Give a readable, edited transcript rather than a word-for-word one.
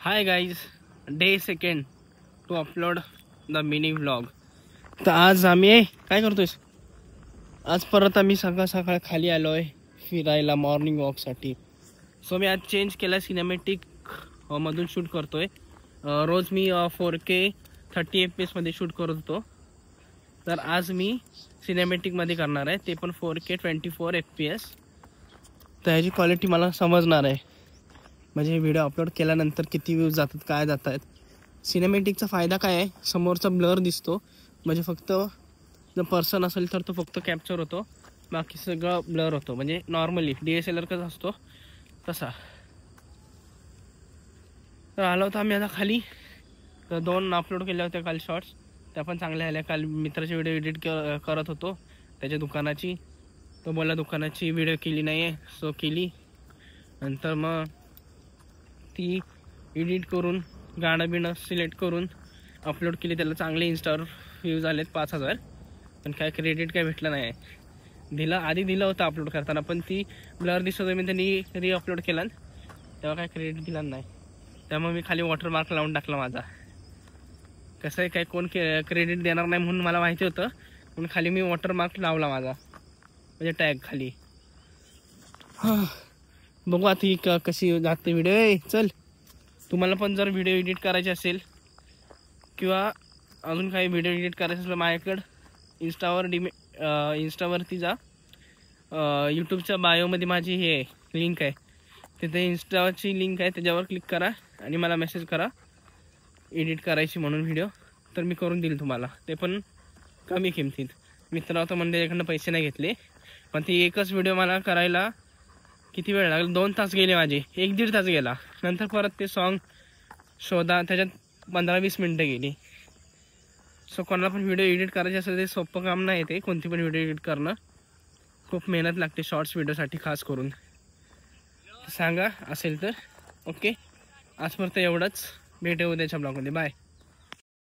High guys, day second to upload the mini vlog. तर आज आम्ही काय करतोयस? आज परत आम्ही सकाळ सकाळ खाली आलो आहे फिरायला मॉर्निंग वॉकसाठी. सो मी आज चेंज केला, सिनेमॅटिक मधून शूट करतोय. रोज मी 4K 30 FPS मध्ये शूट करत होतो. तर आज मी सिनेमॅटिकमध्ये करणार आहे, ते पण 4K 24 FPS. तर ह्याची क्वालिटी मला समजणार आहे, म्हणजे व्हिडिओ अपलोड केल्यानंतर किती व्ह्यूज जातात, काय जात आहेत. सिनेमॅटिकचा फायदा काय आहे, समोरचा ब्लर दिसतो, म्हणजे फक्त जर पर्सन असेल तर तो फक्त कॅप्चर होतो, बाकी सगळं ब्लर होतो. म्हणजे नॉर्मली DSLR कसा असतो तसा. तर आलो होतो आम्ही आता खाली. तर 2 अपलोड केल्या होत्या काल शॉर्ट्स, त्या पण चांगल्या आल्या. काल मित्राची व्हिडिओ एडिट करत होतो त्याच्या दुकानाची. तो बोलला दुकानाची व्हिडिओ केली नाही आहे, सो केली. नंतर मग ती एडिट करून गाणं बिणं सिलेक्ट करून अपलोड केली. त्याला चांगले इंस्टावर व्ह्यूज आलेत 5000. पण काय क्रेडिट काय भेटलं नाही. आधी दिलं होतं अपलोड करताना, पण ती ब्लर दिसत होती. मी त्यांनी री अपलोड केला तेव्हा काय क्रेडिट दिला नाही. त्यामुळे मी खाली वॉटरमार्क लावून टाकला माझा. कसं आहे, काय कोण क्रेडिट देणार नाही म्हणून मला माहिती होतं, म्हणून खाली मी वॉटरमार्क लावला माझा, म्हणजे टॅग खाली. बघू आता ही कशी जाते व्हिडिओ. चल, तुम्हाला पण जर व्हिडिओ एडिट करायचे असेल किंवा अजून काही व्हिडिओ एडिट करायचे असेल, माझ्याकडं इंस्टावरती जा. यूट्यूबच्या बायोमध्ये माझी हे लिंक आहे, तिथे इंस्टाची लिंक आहे, त्याच्यावर क्लिक करा आणि मला मेसेज करा एडिट करायची म्हणून व्हिडिओ. तर मी करून देईल तुम्हाला, ते पण कमी किमतीत. मित्र होता म्हणून त्याच्याकडनं पैसे नाही घेतले. पण ती एकच व्हिडिओ मला करायला किती वेळ लागला, 2 तास गेले माझे, 1-1.5 तास गेला. नंतर परत ते सॉन्ग शोधा, त्याच्यात 15-20 मिनटं गेली. सो कोणाला पण व्हिडिओ एडिट करायचे असेल ते सोपं काम नाही. ते कोणती पण व्हिडिओ एडिट करणं खूप मेहनत लागते, शॉर्ट्स व्हिडिओसाठी खास करून. सांगा असेल तर. ओके, आजपर्यंत एवढंच. भेटू उद्याच्या ब्लॉगमध्ये. बाय.